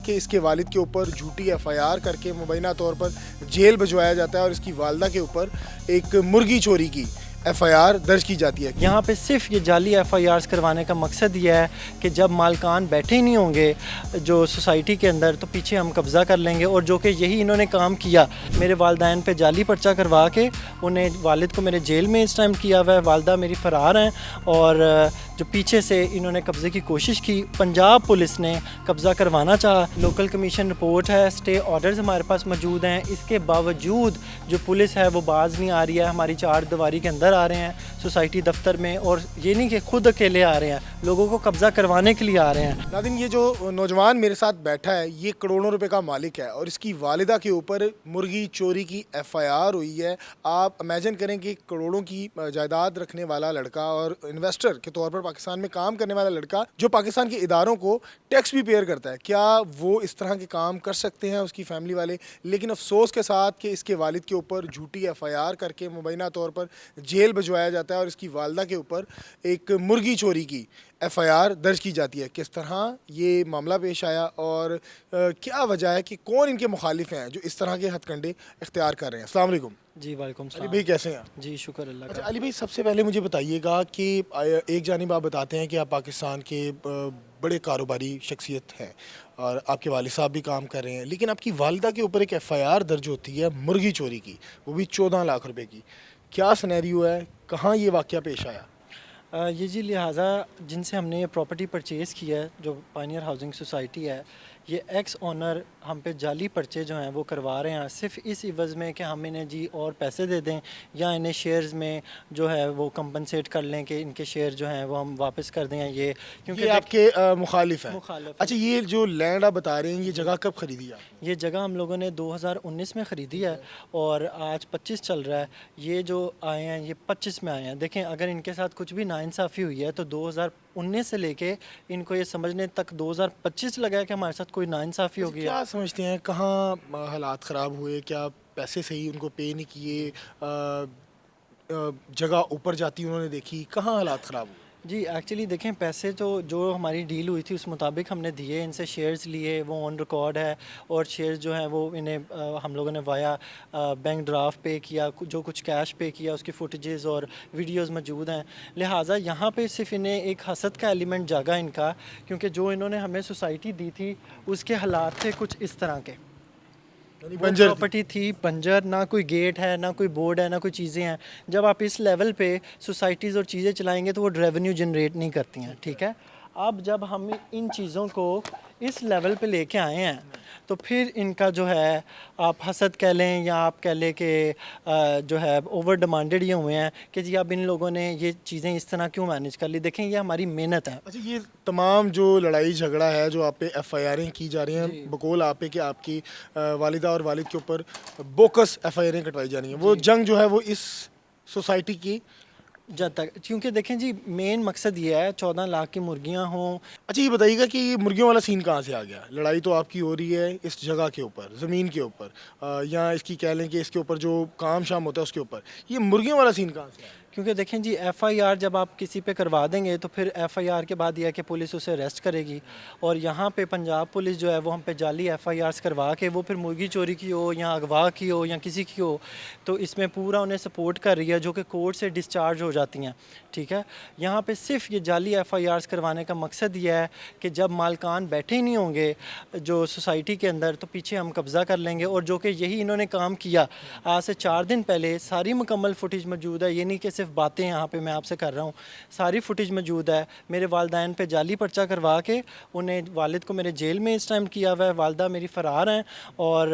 کہ اس کے والد کے اوپر جھوٹی FIR کر کے مبینہ طور پر جیل بھجوایا جاتا ہے اور اس کی والدہ کے اوپر ایک مرغی چوری کی FIR درج کی جاتی ہے۔ یہاں پہ صرف یہ جعلی FIRs کروانے کا مقصد یہ ہے کہ جب مالکان بیٹھے ہی نہیں ہوں گے جو سوسائٹی کے اندر تو پیچھے ہم قبضہ کر لیں گے، اور جو کہ یہی انہوں نے کام کیا۔ میرے والدین پہ جعلی پرچہ کروا کے انہیں والد کو میرے جیل میں اس ٹائم کیا ہوا ہے، والدہ میری فرار ہیں، اور جو پیچھے سے انہوں نے قبضے کی کوشش کی، پنجاب پولیس نے قبضہ کروانا چاہا۔ لوکل کمیشن رپورٹ ہے، اسٹے آرڈرز ہمارے پاس موجود ہیں، اس کے باوجود جو پولیس ہے وہ باز نہیں آ رہی ہے، ہماری چار دیواری کے اندر آ رہے ہیں سوسائٹی دفتر میں، اور یہ نہیں کہ خود اکیلے آ رہے ہیں، لوگوں کو قبضہ کروانے کے لیے آ رہے ہیں۔ ناظرین، یہ جو نوجوان میرے ساتھ بیٹھا ہے یہ کروڑوں روپے کا مالک ہے اور اس کی والدہ کے اوپر مرغی چوری کی FIR ہوئی ہے۔ آپ امیجن کریں کہ کروڑوں کی جائیداد رکھنے والا لڑکا اور انویسٹر کے طور پر پاکستان میں کام کرنے والا لڑکا جو پاکستان کے اداروں کو ٹیکس بھی پیئر کرتا ہے، کیا وہ اس طرح کے کام کر سکتے ہیں اس کی فیملی والے؟ لیکن افسوس کے ساتھ کہ اس کے والد کے اوپر جھوٹی FIR کر کے مبینہ طور پر جیل بھجوایا جاتا ہے اور اس کی والدہ کے اوپر ایک مرغی چوری کی FIR درج کی جاتی ہے۔ کس طرح یہ معاملہ پیش آیا اور کیا وجہ ہے کہ کون ان کے مخالف ہیں جو اس طرح کے ہتھ کنڈے اختیار کر رہے ہیں؟ السلام علیکم جی وعلیکم علی السلام۔ بھائی، کیسے ہیں؟ جی شکر اللہ اچھا کا۔ علی بھائی، سب سے پہلے مجھے بتائیے گا کہ ایک جانب آپ بتاتے ہیں کہ آپ پاکستان کے بڑے کاروباری شخصیت ہیں اور آپ کے والد صاحب بھی کام کر رہے ہیں، لیکن آپ کی والدہ کے اوپر ایک FIR درج ہوتی ہے مرغی چوری کی، وہ بھی 14 لاکھ روپے کی۔ کیا سنیریو ہے؟ کہاں یہ واقعہ پیش آیا؟ یہ جی لہٰذا جن سے ہم نے یہ پراپرٹی پرچیز کی ہے جو پائنیئر ہاؤسنگ سوسائٹی ہے، یہ ایکس اونر ہم پہ جعلی پرچے جو ہیں وہ کروا رہے ہیں، صرف اس عوض میں کہ ہم انہیں جی اور پیسے دے دیں یا انہیں شیئرز میں جو ہے وہ کمپنسیٹ کر لیں کہ ان کے شیئر جو ہیں وہ ہم واپس کر دیں۔ یہ کیونکہ یہ آپ کے مخالف ہیں؟ مخالف۔ اچھا، یہ جو لینڈ آپ بتا رہے ہیں یہ جگہ کب خریدی آپ نے؟ یہ جگہ ہم لوگوں نے 2019 میں خریدی ہے اور آج 25 چل رہا ہے۔ یہ جو آئے ہیں یہ 25 میں آئے ہیں۔ دیکھیں، اگر ان کے ساتھ کچھ بھی ناانصافی ہوئی ہے تو 2019 سے لے کے ان کو یہ سمجھنے تک 2025 لگا ہے کہ ہمارے ساتھ کوئی ناانصافی ہو گئی ہے۔ کیا سمجھتے ہیں کہاں حالات خراب ہوئے؟ کیا پیسے صحیح ان کو پے نہیں کیے؟ جگہ اوپر جاتی انہوں نے دیکھی؟ کہاں حالات خراب ہوئے؟ جی ایکچولی دیکھیں، پیسے تو جو ہماری ڈیل ہوئی تھی اس مطابق ہم نے دیے، ان سے شیئرز لیے، وہ آن ریکارڈ ہے، اور شیئرز جو ہیں وہ انہیں ہم لوگوں نے وایا بینک ڈرافٹ پے کیا، جو کچھ کیش پے کیا اس کی فوٹیجز اور ویڈیوز موجود ہیں۔ لہٰذا یہاں پہ صرف انہیں ایک حسد کا ایلیمنٹ جاگا ان کا، کیونکہ جو انہوں نے ہمیں سوسائٹی دی تھی اس کے حالات تھے کچھ اس طرح کے، بنجر پراپرٹی تھی بنجر، نہ کوئی گیٹ ہے، نہ کوئی بورڈ ہے، نہ کوئی چیزیں ہیں۔ جب آپ اس لیول پہ سوسائٹیز اور چیزیں چلائیں گے تو وہ ریونیو جنریٹ نہیں کرتی ہیں، ٹھیک ہے؟ اب جب ہم ان چیزوں کو اس لیول پہ لے کے آئے ہیں تو پھر ان کا جو ہے آپ حسد کہہ لیں یا آپ کہہ لیں کہ جو ہے اوور ڈیمانڈڈ یہ ہوئے ہیں کہ جی اب ان لوگوں نے یہ چیزیں اس طرح کیوں مینیج کر لی۔ دیکھیں، یہ ہماری محنت ہے۔ اچھا، یہ تمام جو لڑائی جھگڑا ہے جو آپ پہ FIRیں کی جا رہی ہیں بقول آپ پہ کہ آپ کی والدہ اور والد کے اوپر بوکس FIRیں کٹوائی جا رہی ہیں، وہ جنگ جو ہے وہ اس سوسائٹی کی جب تک، کیونکہ دیکھیں جی مین مقصد یہ ہے 14 لاکھ کی مرغیاں ہوں۔ اچھا، یہ بتائیے گا کہ یہ مرغیوں والا سین کہاں سے آ گیا؟ لڑائی تو آپ کی ہو رہی ہے اس جگہ کے اوپر، زمین کے اوپر، یا اس کی کہہ لیں کہ اس کے اوپر جو کام شام ہوتا ہے اس کے اوپر، یہ مرغیوں والا سین کہاں سے آیا؟ کیونکہ دیکھیں جی FIR جب آپ کسی پہ کروا دیں گے تو پھر FIR کے بعد یہ ہے کہ پولیس اسے اریسٹ کرے گی، اور یہاں پہ پنجاب پولیس جو ہے وہ ہم پہ جعلی FIRs کروا کے وہ پھر مرغی چوری کی ہو یا اغوا کی ہو یا کسی کی ہو تو اس میں پورا انہیں سپورٹ کر رہی ہے، جو کہ کورٹ سے ڈسچارج ہو جاتی ہیں، ٹھیک ہے؟ یہاں پہ صرف یہ جعلی FIRs کروانے کا مقصد یہ ہے کہ جب مالکان بیٹھے ہی نہیں ہوں گے جو سوسائٹی کے اندر تو پیچھے ہم قبضہ کر لیں گے، اور جو کہ یہی انہوں نے کام کیا۔ آج سے 4 دن پہلے ساری مکمل فوٹیج موجود ہے، یہ نہیں کہ صرف باتیں یہاں پہ میں آپ سے کر رہا ہوں، ساری فوٹیج موجود ہے۔ میرے والدین پہ جعلی پرچہ کروا کے انہیں والد کو میرے جیل میں اس ٹائم کیا ہوا ہے، والدہ میری فرار ہیں، اور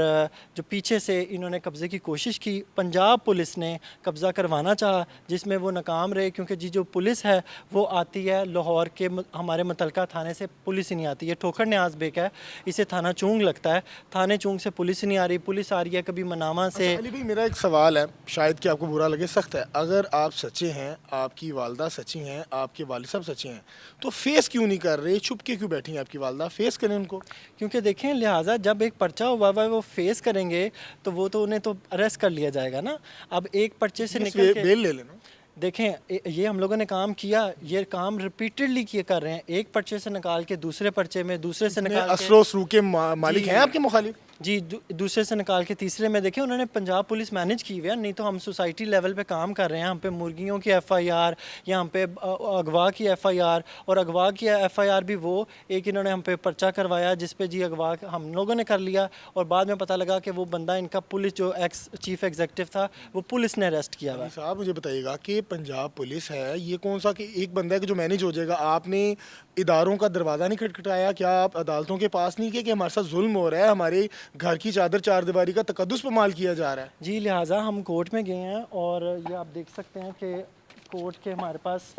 جو پیچھے سے انہوں نے قبضے کی کوشش کی، پنجاب پولیس نے قبضہ کروانا چاہا جس میں وہ ناکام رہے، کیونکہ جی جو پولیس ہے وہ آتی ہے لاہور کے ہمارے متعلقہ تھانے سے پولیس ہی نہیں آتی، یہ ٹھوکر نیاز بیک ہے، اسے تھانہ چونگ لگتا ہے، تھانے چونگ سے پولیس ہی نہیں آ رہی، پولیس آ رہی ہے کبھی منامہ سے۔ علی بھائی، میرا ایک سوال ہے، شاید کہ آپ کو برا لگے، سخت ہے، اگر آپ سچے ہیں، آپ کی والدہ سچی ہیں، آپ کے والد صاحب سچے ہیں، تو فیس کیوں نہیں کر رہے؟ چھپ کے کیوں بیٹھی ہیں آپ کی والدہ؟ فیس کریں ان کو۔ کیونکہ دیکھیں لہٰذا جب ایک پرچہ ہوا ہوا ہے وہ فیس کریں گے تو وہ تو انہیں تو اریسٹ کر لیا جائے گا نا۔ اب ایک پرچے سے نکل کے بیل لے لینا۔ دیکھیں یہ ہم لوگوں نے کام کیا, یہ کام ریپیٹڈلی کیے کر رہے ہیں, ایک پرچے سے نکال کے دوسرے پرچے میں, دوسرے سے نکال کے اثر و رسوخ کے مالک ہیں آپ کے مخالف؟ جی دوسرے سے نکال کے تیسرے میں. دیکھیں انہوں نے پنجاب پولیس مینیج کی ہوئی ہے, نہیں تو ہم سوسائٹی لیول پہ کام کر رہے ہیں. ہم پہ مرغیوں کی ایف آئی آر, یا ہم پہ اغوا کی ایف آئی آر, اور اغوا کی ایف آئی آر بھی وہ ایک انہوں نے ہم پہ پرچہ کروایا جس پہ جی اغوا ہم لوگوں نے کر لیا, اور بعد میں پتہ لگا کہ وہ بندہ ان کا پولیس جو ایکس چیف ایگزیکٹو تھا وہ پولیس نے اریسٹ کیا ہوا. صاحب مجھے بتائیے گا کہ پنجاب پولیس ہے یہ کون سا کہ ایک بندہ ہے کہ جو مینیج ہو جائے گا؟ آپ نے اداروں کا دروازہ نہیں کھٹکھٹایا؟ کیا آپ عدالتوں کے پاس نہیں کہ ہمارے ساتھ ظلم ہو رہا ہے, ہمارے گھر کی چادر چار دیواری کا تقدس پامال کیا جا رہا ہے؟ جی لہٰذا ہم کورٹ میں گئے ہیں, اور یہ آپ دیکھ سکتے ہیں کہ کورٹ کے ہمارے پاس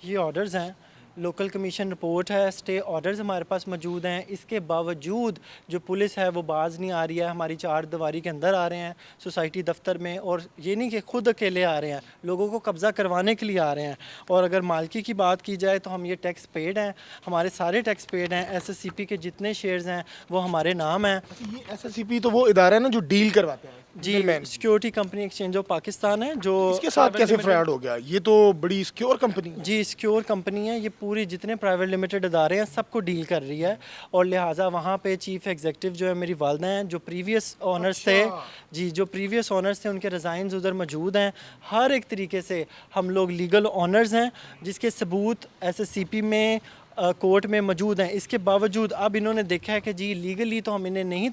یہ آرڈرز ہیں, لوکل کمیشن رپورٹ ہے, اسٹے آرڈرز ہمارے پاس موجود ہیں. اس کے باوجود جو پولیس ہے وہ باز نہیں آ رہی ہے, ہماری چار دیواری کے اندر آ رہے ہیں سوسائٹی دفتر میں, اور یہ نہیں کہ خود اکیلے آ رہے ہیں, لوگوں کو قبضہ کروانے کے لیے آ رہے ہیں. اور اگر مالکی کی بات کی جائے تو ہم یہ ٹیکس پیڈ ہیں, ہمارے سارے ٹیکس پیڈ ہیں, ایس ایس سی پی کے جتنے شیئرز ہیں وہ ہمارے نام ہیں. یہ ایس ایس سی پی تو وہ ادارہ ہے نا جو ڈیل کرواتے ہیں جی security company exchange of Pakistan ہے جو اس کے ساتھ کیسے فراڈ ہو گیا؟ یہ تو بڑی سیکیور کمپنی ہے. جی سیکیور کمپنی ہے, یہ پوری جتنے پرائیویٹ لمیٹڈ ادارے ہیں سب کو ڈیل کر رہی ہے, اور لہٰذا وہاں پہ چیف ایگزیکٹو جو ہے میری والدہ ہیں, جو پریویس آنرز تھے, جی جو پریویس آنرز تھے ان کے ریزائنز ادھر موجود ہیں. ہر ایک طریقے سے ہم لوگ لیگل آنرز ہیں جس کے ثبوت ایس ایس سی پی میں کورٹ میں موجود ہیں. اس کے باوجود اب انہوں نے دیکھا ہے کہ جی لیگلی تو ہم انہیں نہیں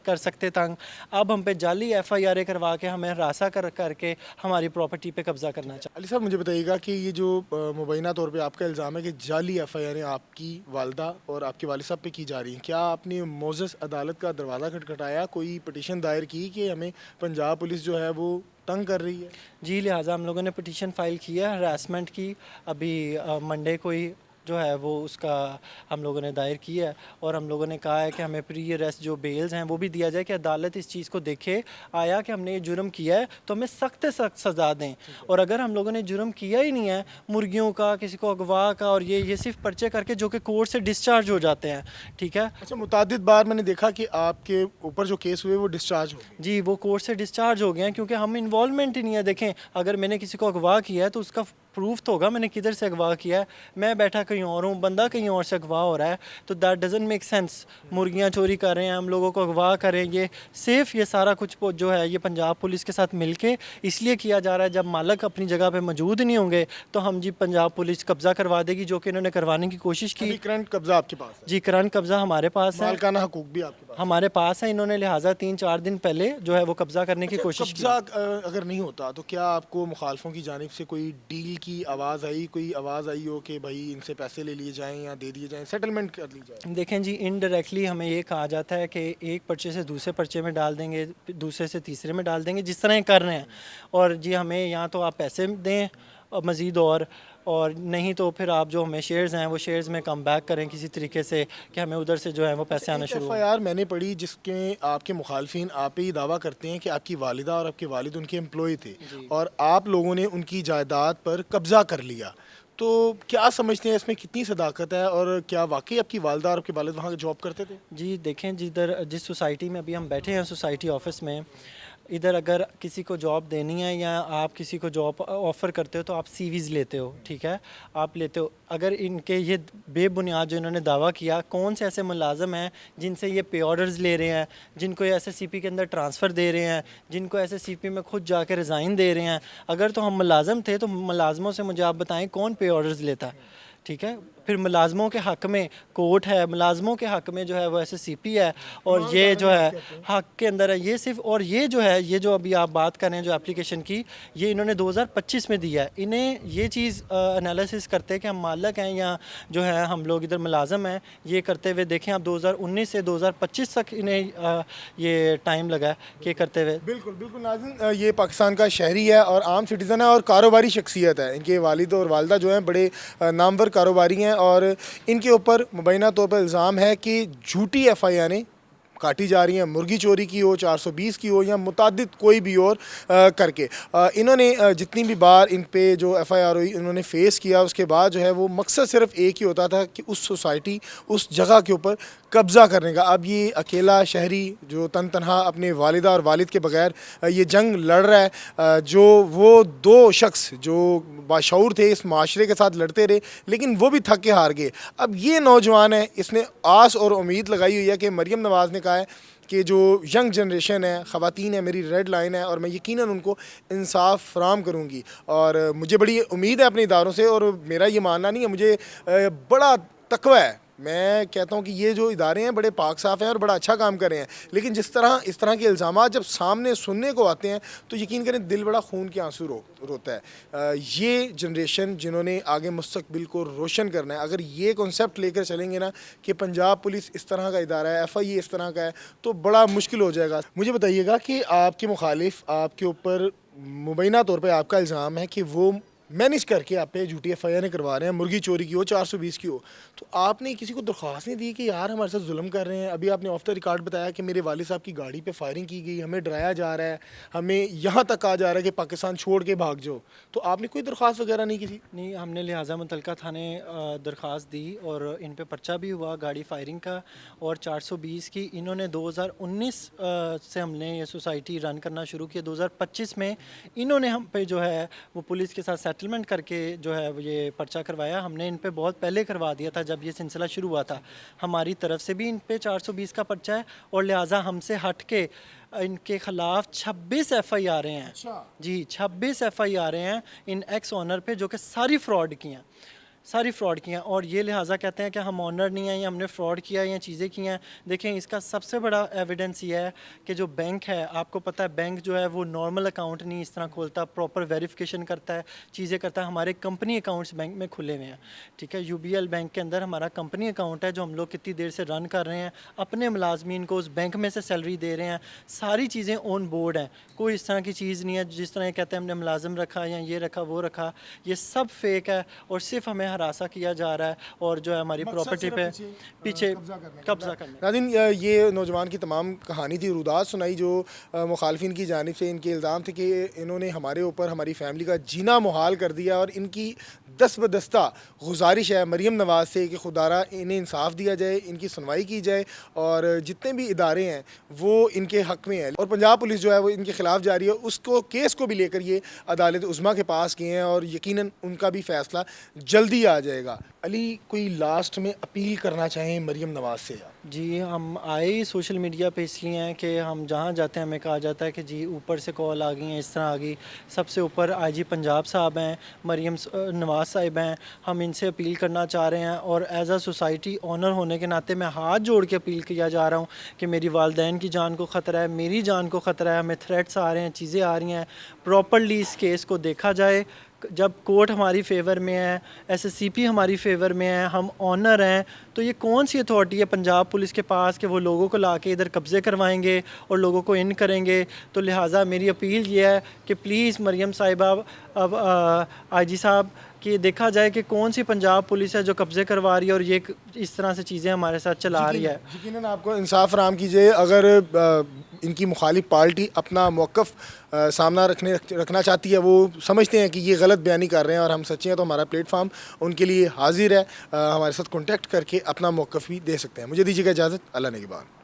کر سکتے تنگ, اب ہم پہ جعلی ایف آئی آر کروا کے ہمیں ہراساں کر کے ہماری پراپرٹی پہ قبضہ کرنا چاہتے ہیں. علی صاحب مجھے بتائیے گا کہ یہ جو مبینہ طور پہ آپ کا الزام ہے کہ جعلی ایف آئی آر آپ کی والدہ اور آپ کے والد صاحب پہ کی جا رہی ہیں, کیا آپ نے معزز عدالت کا دروازہ کھٹکھٹایا, کوئی پٹیشن دائر کی کہ ہمیں پنجاب پولیس جو ہے وہ تنگ کر رہی ہے؟ جی لہٰذا ہم لوگوں نے پٹیشن فائل کیا ہے ہراسمنٹ کی, ابھی منڈے کو ہی جو ہے وہ اس کا ہم لوگوں نے دائر کیا ہے, اور ہم لوگوں نے کہا ہے کہ ہمیں پری اریسٹ جو بیلز ہیں وہ بھی دیا جائے کہ عدالت اس چیز کو دیکھے آیا کہ ہم نے یہ جرم کیا ہے تو ہمیں سخت سے سخت سزا دیں, اور اگر ہم لوگوں نے جرم کیا ہی نہیں ہے مرغیوں کا, کسی کو اغوا کا, اور یہ صرف پرچے کر کے جو کہ کورٹ سے ڈسچارج ہو جاتے ہیں, ٹھیک ہے. اچھا متعدد بار میں نے دیکھا کہ آپ کے اوپر جو کیس ہوئے وہ ڈسچارج ہو گئے. جی وہ کورٹ سے ڈسچارج ہو گئے ہیں کیونکہ ہم انوالومنٹ ہی نہیں ہے. دیکھیں اگر میں نے کسی کو اغوا کیا ہے تو اس کا پروف تو ہوگا میں نے کدھر سے اغوا کیا ہے, میں بیٹھا کہیں اور ہوں, بندہ کہیں اور سے اغوا ہو رہا ہے, تو دیٹ ڈزنٹ میک سینس. مرغیاں چوری کر رہے ہیں, ہم لوگوں کو اغوا کریں, یہ صرف یہ سارا کچھ جو ہے یہ پنجاب پولیس کے ساتھ مل کے اس لیے کیا جا رہا ہے. جب مالک اپنی جگہ پہ موجود نہیں ہوں گے تو ہم جی پنجاب پولیس قبضہ کروا دے گی, جو کہ انہوں نے کروانے کی کوشش کی. کرنٹ قبضہ آپ کے پاس ہے؟ جی کرنٹ قبضہ ہمارے پاس ہے, مالکانہ حقوق بھی آپ کے پاس ہمارے پاس ہے. انہوں نے لہٰذا 3-4 دن پہلے جو ہے وہ قبضہ کرنے کی کوشش کی. قبضہ اگر نہیں ہوتا تو کیا آپ کو مخالفوں کی جانب سے کوئی ڈیل کی آواز آئی, کوئی آواز آئی ہو کہ بھائی ان سے پیسے لے لیے جائیں یا دے دیے جائیں, سیٹلمنٹ کر لی جائے؟ دیکھیں جی انڈائریکٹلی ہمیں یہ کہا جاتا ہے کہ ایک پرچے سے دوسرے پرچے میں ڈال دیں گے, دوسرے سے تیسرے میں ڈال دیں گے, جس طرح یہ کر رہے ہیں. اور جی ہمیں یا تو آپ پیسے دیں مزید, اور نہیں تو پھر آپ جو ہمیں شیئرز ہیں وہ شیئرز میں کم بیک کریں کسی طریقے سے کہ ہمیں ادھر سے جو ہے وہ پیسے آنا شروع ایف آئی آر میں نے پڑھی جس کے آپ کے مخالفین آپ پہ یہ دعویٰ کرتے ہیں کہ آپ کی والدہ اور آپ کے والد ان کے امپلائی تھے اور آپ لوگوں نے ان کی جائیداد پر قبضہ کر لیا, تو کیا سمجھتے ہیں اس میں کتنی صداقت ہے, اور کیا واقعی آپ کی والدہ اور آپ کے والد وہاں جاب کرتے تھے؟ جی دیکھیں جس سوسائٹی میں ابھی ہم بیٹھے ہیں سوسائٹی آفس میں, ادھر اگر کسی کو جاب دینی ہے یا آپ کسی کو جاب آفر کرتے ہو تو آپ سی ویز لیتے ہو, ٹھیک ہے, آپ لیتے ہو. اگر ان کے یہ بے بنیاد جو انہوں نے دعویٰ کیا, کون سے ایسے ملازم ہیں جن سے یہ پے آرڈرز لے رہے ہیں, جن کو یہ ایس ایس سی پی کے اندر ٹرانسفر دے رہے ہیں, جن کو ایس ایس سی پی میں خود جا کے ریزائن دے رہے ہیں؟ اگر تو ہم ملازم تھے تو ملازموں سے مجھے آپ بتائیں کون پے آرڈرز لیتا ہے, ٹھیک ہے. پھر ملازموں کے حق میں کورٹ ہے, ملازموں کے حق میں جو ہے وہ ایس ایس سی پی ہے, اور یہ جو ہے حق کے اندر ہے یہ صرف. اور یہ جو ہے یہ جو ابھی آپ بات کر رہے ہیں جو اپلیکیشن کی, یہ انہوں نے 2025 میں دیا ہے. انہیں یہ چیز انالیسس کرتے کہ ہم مالک ہیں یا جو ہے ہم لوگ ادھر ملازم ہیں, یہ کرتے ہوئے دیکھیں آپ 2019 سے 2025 تک انہیں یہ ٹائم لگا ہے کہ کرتے ہوئے. بالکل بالکل ناظرین, یہ پاکستان کا شہری ہے اور عام سٹیزن ہے اور کاروباری شخصیت ہے. ان کے والد اور والدہ جو ہیں بڑے نامور کاروباری ہیں, اور ان کے اوپر مبینہ طور پر الزام ہے کہ جھوٹی ایف آئی آریں کاٹی جا رہی ہیں, مرغی چوری کی ہو, 420 کی ہو, یا متعدد کوئی بھی اور کر کے. انہوں نے جتنی بھی بار ان پہ جو ایف آئی آر ہوئی انہوں نے فیس کیا, اس کے بعد جو ہے وہ مقصد صرف ایک ہی ہوتا تھا کہ اس سوسائٹی, اس جگہ کے اوپر قبضہ کرنے کا. اب یہ اکیلا شہری جو تنہا اپنے والدہ اور والد کے بغیر یہ جنگ لڑ رہا ہے, جو وہ دو شخص جو باشعور تھے اس معاشرے کے ساتھ لڑتے رہے لیکن وہ بھی تھک کے ہار گئے. اب یہ نوجوان ہے, اس نے آس اور امید لگائی ہوئی ہے کہ مریم نواز نے کہا ہے کہ جو ینگ جنریشن ہے, خواتین ہے, میری ریڈ لائن ہے اور میں یقیناً ان کو انصاف فراہم کروں گی. اور مجھے بڑی امید ہے اپنے اداروں سے, اور میرا یہ ماننا نہیں ہے, مجھے بڑا تقوی ہے. میں کہتا ہوں کہ یہ جو ادارے ہیں بڑے پاک صاف ہیں اور بڑا اچھا کام کر رہے ہیں, لیکن اس طرح کے الزامات جب سامنے سننے کو آتے ہیں تو یقین کریں دل بڑا خون کے آنسو روتا ہے. یہ جنریشن جنہوں نے آگے مستقبل کو روشن کرنا ہے, اگر یہ کنسیپٹ لے کر چلیں گے نا کہ پنجاب پولیس اس طرح کا ادارہ ہے, ایف آئی اے اس طرح کا ہے, تو بڑا مشکل ہو جائے گا. مجھے بتائیے گا کہ آپ کے مخالف آپ کے اوپر مبینہ طور پہ آپ کا الزام ہے کہ وہ مینیج کر کے آپ پہ جھوٹی ایف آئی آر کروا رہے ہیں, مرغی چوری کی ہو, 420 کی ہو, تو آپ نے کسی کو درخواست نہیں دی کہ یار ہمارے ساتھ ظلم کر رہے ہیں؟ ابھی آپ نے آف دا ریکارڈ بتایا کہ میرے والد صاحب کی گاڑی پہ فائرنگ کی گئی, ہمیں ڈرایا جا رہا ہے, ہمیں یہاں تک کہا جا رہا ہے کہ پاکستان چھوڑ کے بھاگ جاؤ, تو آپ نے کوئی درخواست وغیرہ نہیں کی؟ نہیں, ہم نے لہٰذا متعلقہ تھانے درخواست دی اور ان پہ پرچہ بھی ہوا گاڑی فائرنگ کا اور 420 کی. انہوں نے 2019 سے ہم نے یہ سوسائٹی رن کرنا شروع کیا. 2025 میں انہوں نے ہم پہ جو ہے وہ پولیس کے ساتھ سیٹلمنٹ کر کے جو ہے وہ یہ پرچہ کروایا. ہم نے ان پہ بہت پہلے کروا دیا تھا جب یہ سلسلہ شروع ہوا تھا. ہماری طرف سے بھی ان پہ 420 کا پرچہ ہے اور لہٰذا ہم سے ہٹ کے ان کے خلاف 26 ایف آئی آر ہیں. جی 26 ایف آئی آر ہیں ان ایکس آنر پہ, جو کہ ساری فراڈ کی ہیں, ساری فراڈ کی ہیں. اور یہ لہٰذا کہتے ہیں کہ ہم آنر نہیں ہیں یا ہم نے فراڈ کیا یا چیزیں کی ہیں. دیکھیں اس کا سب سے بڑا ایویڈنس یہ ہے کہ جو بینک ہے, آپ کو پتہ ہے بینک جو ہے وہ نارمل اکاؤنٹ نہیں اس طرح کھولتا, پراپر ویریفیکیشن کرتا ہے, چیزیں کرتا ہے. ہمارے کمپنی اکاؤنٹس بینک میں کھلے ہوئے ہیں, ٹھیک ہے. یو بی ایل بینک کے اندر ہمارا کمپنی اکاؤنٹ ہے جو ہم لوگ کتنی دیر سے رن کر رہے ہیں, اپنے ملازمین کو اس بینک میں سے سیلری دے رہے ہیں, ساری چیزیں آن بورڈ ہیں. کوئی اس طرح کی چیز نہیں ہے جس طرح یہ کہتے ہیں ہم نے ملازم رکھا یا یہ رکھا وہ رکھا. یہ سب فیک ہے اور صرف ہمیں ہراساں کیا جا رہا ہے اور جو ہے ہماری پراپرٹی پہ پیچھے قبضہ کرنا. ناظرین, یہ نوجوان کی تمام کہانی تھی, روداد سنائی جو مخالفین کی جانب سے ان کے الزام تھے کہ انہوں نے ہمارے اوپر ہماری فیملی کا جینا محال کر دیا. اور ان کی دست بدستہ گزارش ہے مریم نواز سے کہ خدارہ انہیں انصاف دیا جائے, ان کی سنوائی کی جائے, اور جتنے بھی ادارے ہیں وہ ان کے حق میں ہیں. اور پنجاب پولیس جو ہے وہ ان کے خلاف جاری ہے, اس کو کیس کو بھی لے کر یہ عدالت عظمیٰ کے پاس گئے ہیں اور یقیناً ان کا بھی فیصلہ جلدی آ جائے گا. علی, کوئی لاسٹ میں اپیل کرنا چاہیں مریم نواز سے؟ جی, ہم آئے سوشل میڈیا پہ اس لیے ہیں کہ ہم جہاں جاتے ہیں ہمیں کہا جاتا ہے کہ جی اوپر سے کال آ گئی ہیں, اس طرح آ گئی. سب سے اوپر آئی جی پنجاب صاحب ہیں, مریم نواز صاحب ہیں, ہم ان سے اپیل کرنا چاہ رہے ہیں. اور ایز اے سوسائٹی آنر ہونے کے ناطے میں ہاتھ جوڑ کے اپیل کیا جا رہا ہوں کہ میری والدین کی جان کو خطرہ ہے, میری جان کو خطرہ ہے, ہمیں تھریٹس آ رہے ہیں, چیزیں آ رہی ہیں. پراپرلی اس کیس کو دیکھا جائے. جب کورٹ ہماری فیور میں ہے, ایس ایس سی پی ہماری فیور میں ہے, ہم آنر ہیں, تو یہ کون سی اتھارٹی ہے پنجاب پولیس کے پاس کہ وہ لوگوں کو لا کے ادھر قبضے کروائیں گے اور لوگوں کو ان کریں گے؟ تو لہٰذا میری اپیل یہ ہے کہ پلیز مریم صاحبہ, اب آئی جی صاحب, کہ دیکھا جائے کہ کون سی پنجاب پولیس ہے جو قبضے کروا رہی ہے اور یہ اس طرح سے چیزیں ہمارے ساتھ چلا رہی ہے. یقیناً آپ کو انصاف فراہم کیجیے. اگر ان کی مخالف پارٹی اپنا موقف سامنا رکھنا چاہتی ہے, وہ سمجھتے ہیں کہ یہ غلط بیانی کر رہے ہیں اور ہم سچے ہیں, تو ہمارا پلیٹ فارم ان کے لیے حاضر ہے. ہمارے ساتھ کانٹیکٹ کر کے اپنا موقف بھی دے سکتے ہیں. مجھے دیجیے گا اجازت. اللہ نگہبان.